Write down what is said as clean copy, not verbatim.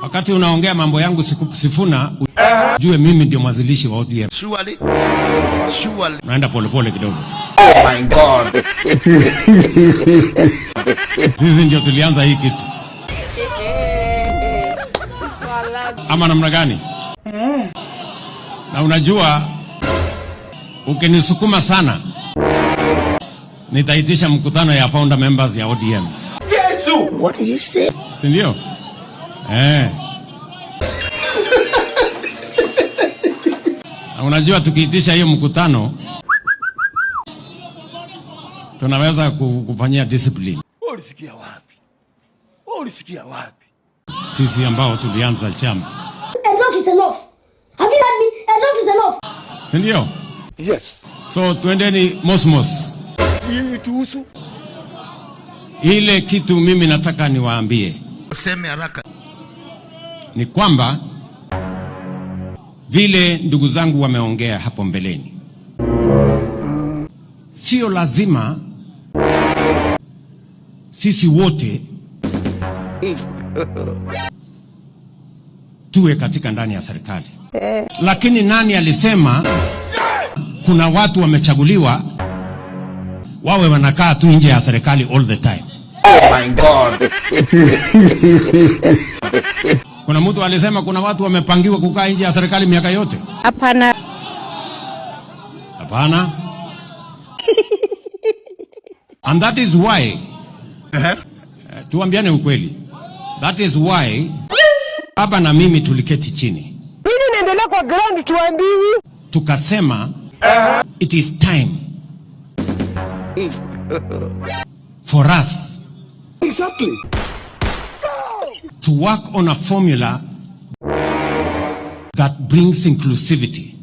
Wakati unaongea mambo yangu Sifuna, ujue mimi ndio mwanzilishi wa ODM. Surely. Naenda polepole kidogo. Oh my God. Sisi ndio tulianza hii kitu. Ama namna gani? Na unajua, ukinisukuma sana, nitaitisha mkutano ya founder members ya ODM. Yesu! What do you say? Si ndio? Na unajua tukiitisha hiyo mkutano, tunaweza kufanyia discipline. Ulisikia wapi? Sisi ambao tulianza chama. Enough is enough. Have you heard me? Enough is enough. Si ndio? Yes. So tuendeni mosmos. Hii tuhusu. Ile kitu mimi nataka niwaambie. Useme haraka. Ni kwamba vile ndugu zangu wameongea hapo mbeleni, sio lazima sisi wote tuwe katika ndani ya serikali. Lakini nani alisema kuna watu wamechaguliwa wawe wanakaa tu nje ya serikali all the time? Oh my God. Kuna mtu alisema kuna watu wamepangiwa kukaa nje ya serikali miaka yote? Hapana. Hapana. And that is why tuambiane ukweli. That is why baba na mimi tuliketi chini. Nini naendelea kwa ground tuambiwi? Tukasema it is time for us Exactly. to work on a formula that brings inclusivity.